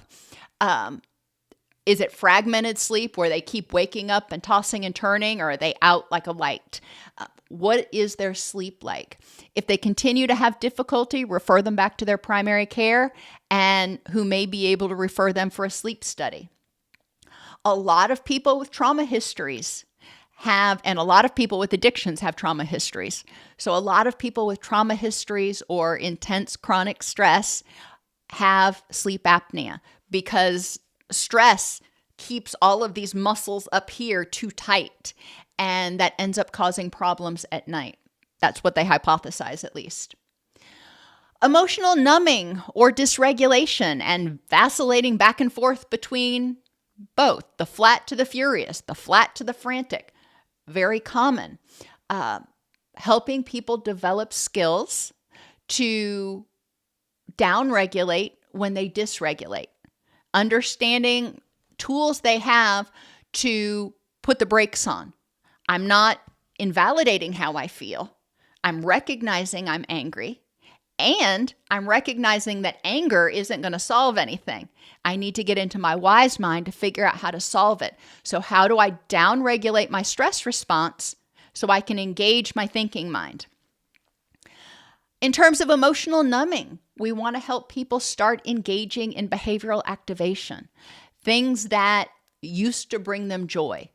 Is it fragmented sleep where they keep waking up and tossing and turning, or are they out like a light? What is their sleep like? If they continue to have difficulty, refer them back to their primary care, and who may be able to refer them for a sleep study. A lot of people with trauma histories and a lot of people with addictions have trauma histories. So a lot of people with trauma histories or intense chronic stress have sleep apnea because stress keeps all of these muscles up here too tight, and that ends up causing problems at night. That's what they hypothesize, at least. Emotional numbing or dysregulation and vacillating back and forth between both, the flat to the furious, the flat to the frantic, very common. Helping people develop skills to downregulate when they dysregulate. Understanding tools they have to put the brakes on. I'm not invalidating how I feel. I'm recognizing I'm angry, and I'm recognizing that anger isn't going to solve anything. I need to get into my wise mind to figure out how to solve it. So how do I downregulate my stress response so I can engage my thinking mind? In terms of emotional numbing, we want to help people start engaging in behavioral activation, things that used to bring them joy.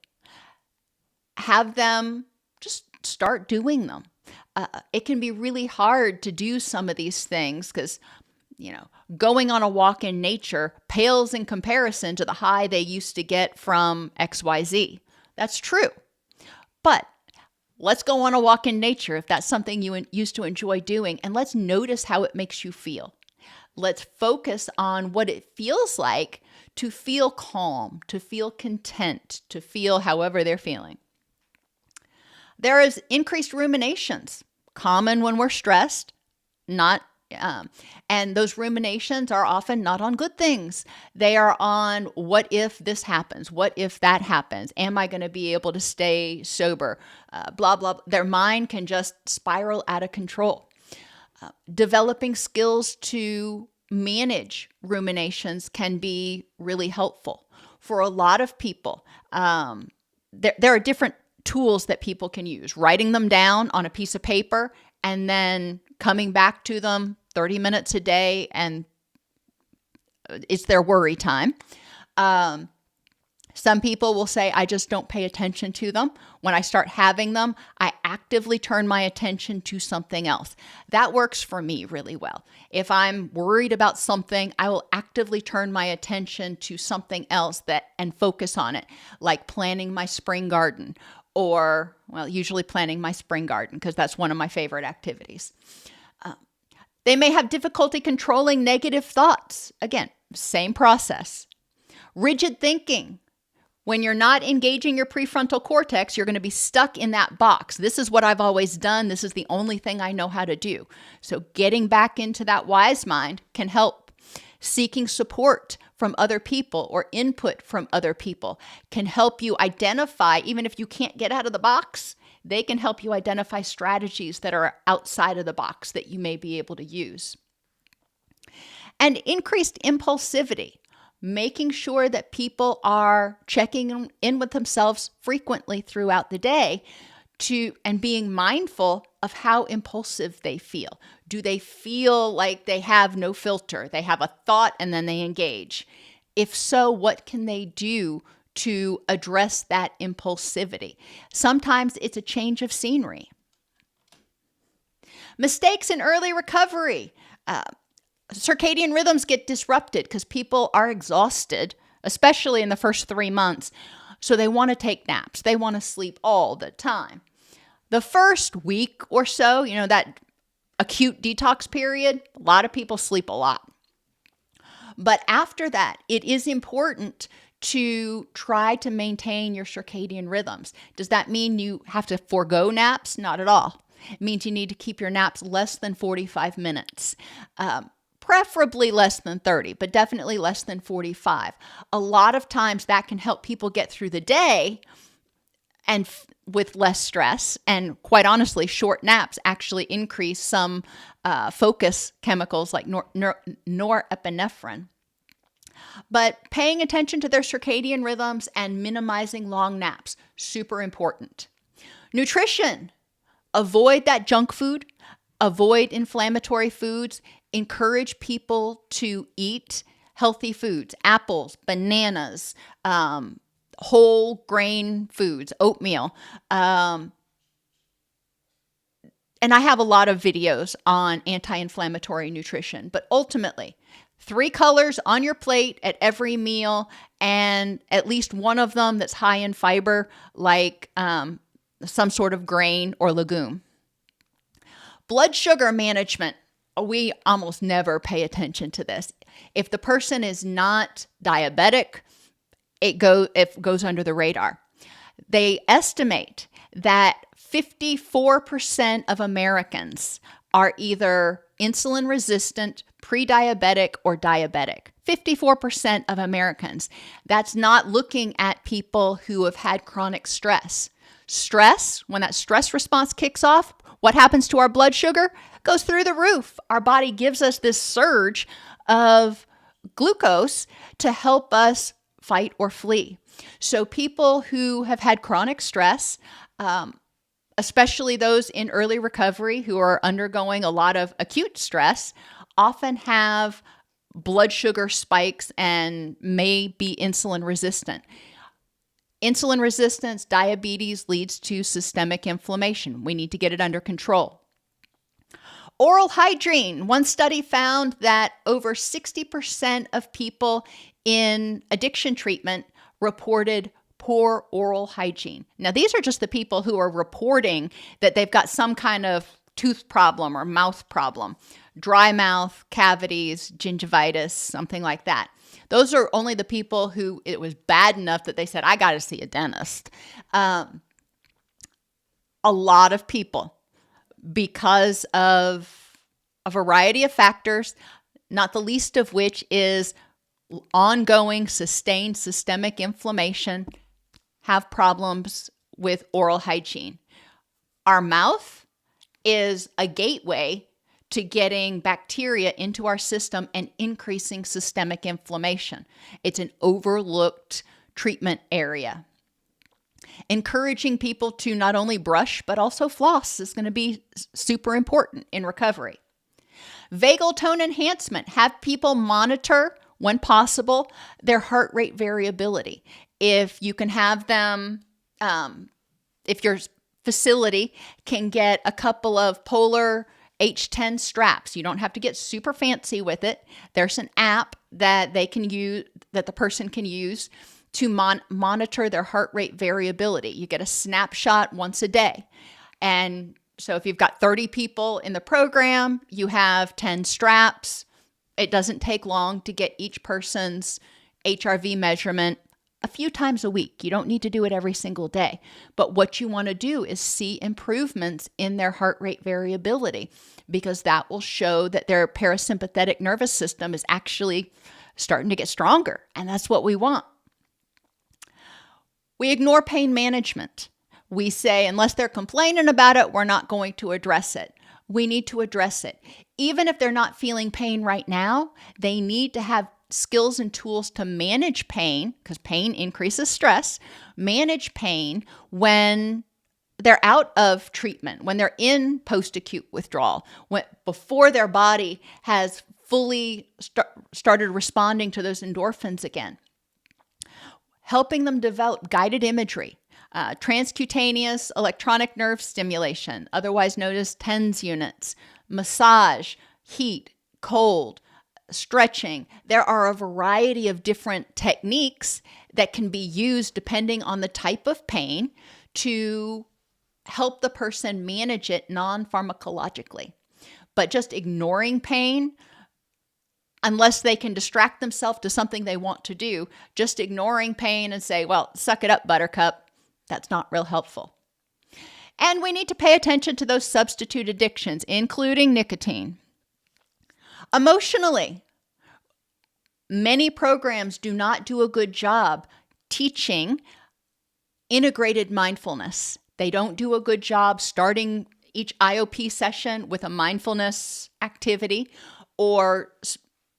Have them just start doing them. It can be really hard to do some of these things because, going on a walk in nature pales in comparison to the high they used to get from XYZ. That's true. But let's go on a walk in nature if that's something you used to enjoy doing, and let's notice how it makes you feel. Let's focus on what it feels like to feel calm, to feel content, to feel however they're feeling. There is increased ruminations, common when we're stressed, and those ruminations are often not on good things. They are on what if this happens? What if that happens? Am I going to be able to stay sober? Blah, blah. Their mind can just spiral out of control. Developing skills to manage ruminations can be really helpful. For a lot of people, there are different tools that people can use. Writing them down on a piece of paper and then coming back to them 30 minutes a day, and it's their worry time. Some people will say, I just don't pay attention to them. When I start having them, I actively turn my attention to something else. That works for me really well. If I'm worried about something, I will actively turn my attention to something else and focus on it, like planning my spring garden or, usually planning my spring garden because that's one of my favorite activities. They may have difficulty controlling negative thoughts. Again, same process. Rigid thinking. When you're not engaging your prefrontal cortex, you're going to be stuck in that box. This is what I've always done. This is the only thing I know how to do. So getting back into that wise mind can help. Seeking support from other people or input from other people can help you identify, even if you can't get out of the box, They can help you identify strategies that are outside of the box that you may be able to use. And increased impulsivity, making sure that people are checking in with themselves frequently throughout the day and being mindful of how impulsive they feel. Do they feel like they have no filter? They have a thought and then they engage. If so, what can they do to address that impulsivity? Sometimes it's a change of scenery. Mistakes in early recovery. Circadian rhythms get disrupted because people are exhausted, especially in the first 3 months. So they want to take naps. They want to sleep all the time. The first week or so, that acute detox period, a lot of people sleep a lot. But after that, it is important to try to maintain your circadian rhythms. Does that mean you have to forego naps? Not at all. It means you need to keep your naps less than 45 minutes. Preferably less than 30, but definitely less than 45. A lot of times that can help people get through the day and with less stress. And quite honestly, short naps actually increase some focus chemicals like norepinephrine. But paying attention to their circadian rhythms and minimizing long naps, super important. Nutrition, avoid that junk food, avoid inflammatory foods, encourage people to eat healthy foods, apples, bananas, whole grain foods, oatmeal. And I have a lot of videos on anti-inflammatory nutrition, but ultimately, 3 colors on your plate at every meal, and at least one of them that's high in fiber, like some sort of grain or legume. Blood sugar management. We almost never pay attention to this. If the person is not diabetic, it goes under the radar. They estimate that 54% of Americans are either insulin resistant, pre-diabetic, or diabetic. 54% of Americans. That's not looking at people who have had chronic stress. Stress, when that stress response kicks off, what happens to our blood sugar? Goes through the roof. Our body gives us this surge of glucose to help us fight or flee. So people who have had chronic stress, especially those in early recovery who are undergoing a lot of acute stress, often have blood sugar spikes and may be insulin resistant. Insulin resistance, diabetes leads to systemic inflammation. We need to get it under control. Oral hygiene. One study found that over 60% of people in addiction treatment reported poor oral hygiene. Now, these are just the people who are reporting that they've got some kind of tooth problem or mouth problem, dry mouth, cavities, gingivitis, something like that. Those are only the people who it was bad enough that they said, I got to see a dentist. A lot of people, because of a variety of factors, not the least of which is ongoing sustained systemic inflammation, have problems with oral hygiene. Our mouth is a gateway to getting bacteria into our system and increasing systemic inflammation. It's an overlooked treatment area. Encouraging people to not only brush, but also floss is going to be super important in recovery. Vagal tone enhancement. Have people monitor, when possible, their heart rate variability. If you can have them, if your facility can get a couple of polar H10 straps. You don't have to get super fancy with it. There's an app that they can use, that the person can use to monitor their heart rate variability. You get a snapshot once a day. And so if you've got 30 people in the program, you have 10 straps. It doesn't take long to get each person's HRV measurement a few times a week. You don't need to do it every single day. But what you want to do is see improvements in their heart rate variability, because that will show that their parasympathetic nervous system is actually starting to get stronger. And that's what we want. We ignore pain management. We say, unless they're complaining about it, we're not going to address it. We need to address it. Even if they're not feeling pain right now, they need to have skills and tools to manage pain, because pain increases stress, manage pain when they're out of treatment, when they're in post-acute withdrawal, before their body has fully started responding to those endorphins again. Helping them develop guided imagery, transcutaneous electronic nerve stimulation, otherwise known as TENS units, massage, heat, cold, stretching. There are a variety of different techniques that can be used depending on the type of pain to help the person manage it non-pharmacologically. But just ignoring pain, unless they can distract themselves to something they want to do, just ignoring pain and say, well, suck it up, buttercup, that's not real helpful. And we need to pay attention to those substitute addictions, including nicotine. Emotionally, many programs do not do a good job teaching integrated mindfulness. They don't do a good job starting each IOP session with a mindfulness activity, or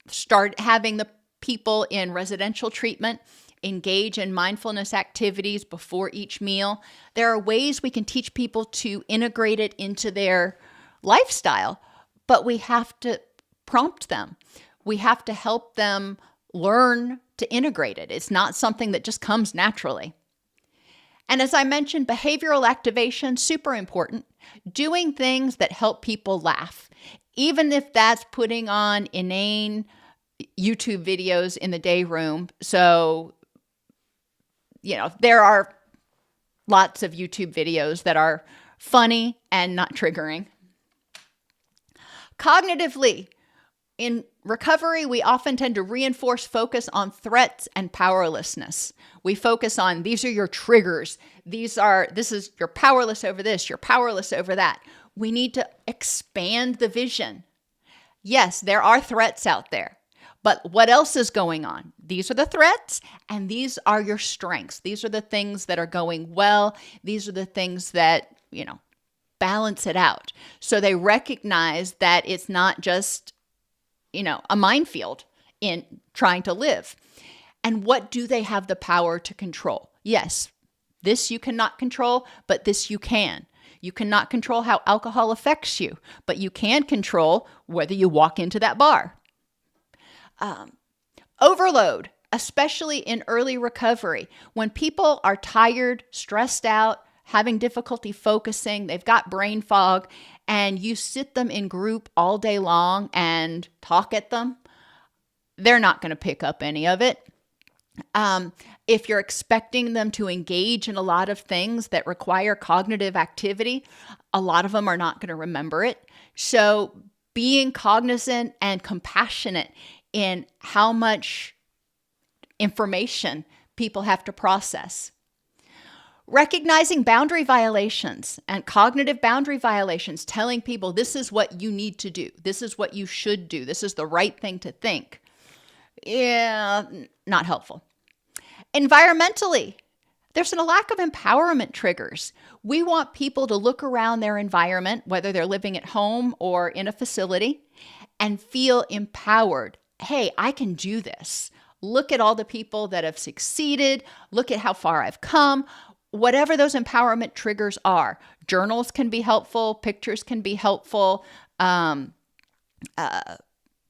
start having the people in residential treatment engage in mindfulness activities before each meal. There are ways we can teach people to integrate it into their lifestyle, but we have to prompt them. We have to help them learn to integrate it. It's not something that just comes naturally. And as I mentioned, behavioral activation, super important. Doing things that help people laugh, even if that's putting on inane YouTube videos in the day room. So, there are lots of YouTube videos that are funny and not triggering. Cognitively, in recovery, we often tend to reinforce focus on threats and powerlessness. We focus on, these are your triggers. This is, you're powerless over this, you're powerless over that. We need to expand the vision. Yes, there are threats out there, but what else is going on? These are the threats, and these are your strengths. These are the things that are going well. These are the things that, balance it out. So they recognize that it's not just a minefield in trying to live. And what do they have the power to control? Yes, this you cannot control, but this you can. You cannot control how alcohol affects you, but you can control whether you walk into that bar. Overload, especially in early recovery, when people are tired, stressed out, having difficulty focusing, they've got brain fog, and you sit them in group all day long and talk at them, they're not going to pick up any of it. If you're expecting them to engage in a lot of things that require cognitive activity, a lot of them are not going to remember it. So being cognizant and compassionate in how much information people have to process. Recognizing boundary violations and cognitive boundary violations, telling people this is what you need to do. This is what you should do. This is the right thing to think. Yeah, not helpful. Environmentally, there's a lack of empowerment triggers. We want people to look around their environment, whether they're living at home or in a facility, and feel empowered. Hey, I can do this. Look at all the people that have succeeded. Look at how far I've come. Whatever those empowerment triggers are. Journals can be helpful. Pictures can be helpful.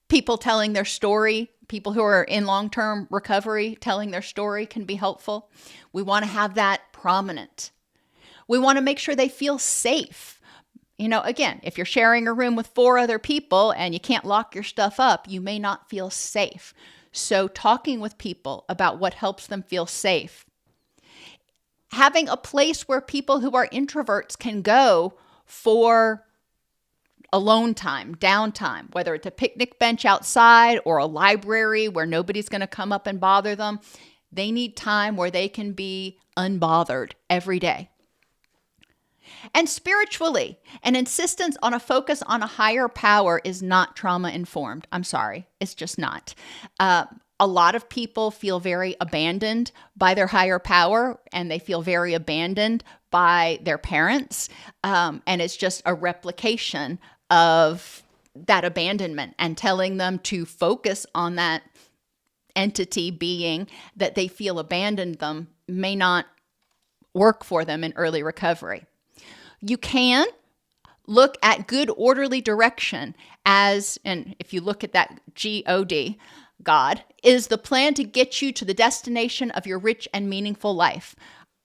People telling their story. People who are in long-term recovery telling their story can be helpful. We want to have that prominent. We want to make sure they feel safe. Again, if you're sharing a room with 4 other people and you can't lock your stuff up, you may not feel safe. So talking with people about what helps them feel safe. Having a place where people who are introverts can go for alone time, downtime, whether it's a picnic bench outside or a library where nobody's going to come up and bother them. They need time where they can be unbothered every day. And spiritually, an insistence on a focus on a higher power is not trauma-informed. I'm sorry, it's just not. A lot of people feel very abandoned by their higher power, and they feel very abandoned by their parents. And it's just a replication of that abandonment and telling them to focus on that entity being that they feel abandoned them may not work for them in early recovery. You can look at good orderly direction as, and if you look at that G-O-D, God, is the plan to get you to the destination of your rich and meaningful life.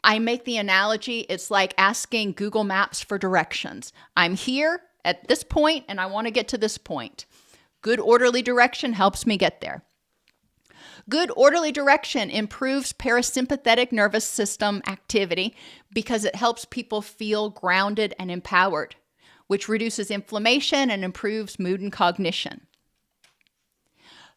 I make the analogy, it's like asking Google Maps for directions. I'm here at this point and I want to get to this point. Good orderly direction helps me get there. Good orderly direction improves parasympathetic nervous system activity because it helps people feel grounded and empowered, which reduces inflammation and improves mood and cognition.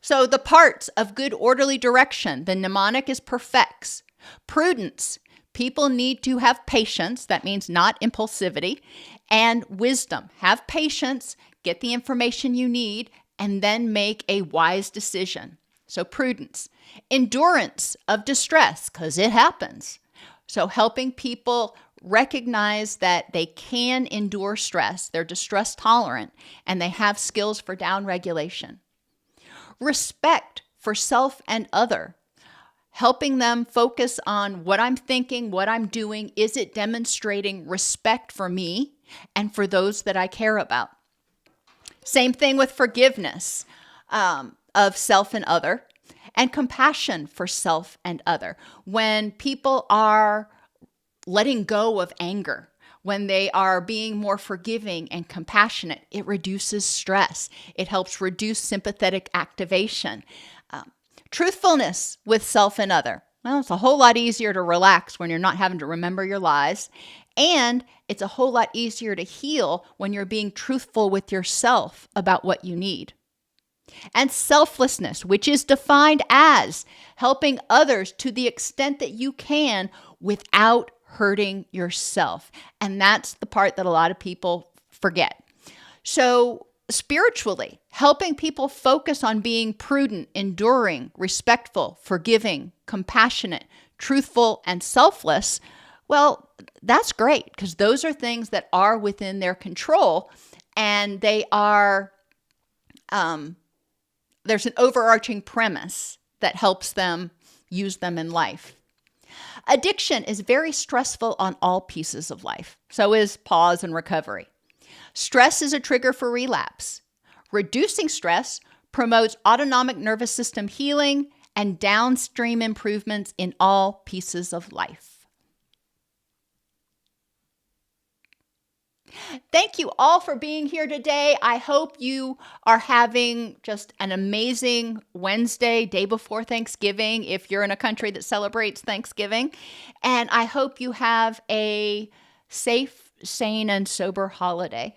So the parts of good orderly direction, the mnemonic is perfects. Prudence, people need to have patience, that means not impulsivity, and wisdom. Have patience, get the information you need, and then make a wise decision. So prudence. Endurance of distress, because it happens. So helping people recognize that they can endure stress, they're distress tolerant, and they have skills for down regulation. Respect for self and other, helping them focus on what I'm thinking, what I'm doing. Is it demonstrating respect for me and for those that I care about? Same thing with forgiveness of self and other, and compassion for self and other. When people are letting go of anger, when they are being more forgiving and compassionate, it reduces stress. It helps reduce sympathetic activation. Truthfulness with self and other. Well, it's a whole lot easier to relax when you're not having to remember your lies. And it's a whole lot easier to heal when you're being truthful with yourself about what you need. And selflessness, which is defined as helping others to the extent that you can without hurting yourself. And that's the part that a lot of people forget. So spiritually, helping people focus on being prudent, enduring, respectful, forgiving, compassionate, truthful, and selfless, well, that's great because those are things that are within their control, and they are, there's an overarching premise that helps them use them in life. Addiction is very stressful on all pieces of life. So is PAWS and recovery. Stress is a trigger for relapse. Reducing stress promotes autonomic nervous system healing and downstream improvements in all pieces of life. Thank you all for being here today. I hope you are having just an amazing Wednesday, day before Thanksgiving, if you're in a country that celebrates Thanksgiving. And I hope you have a safe, sane, and sober holiday.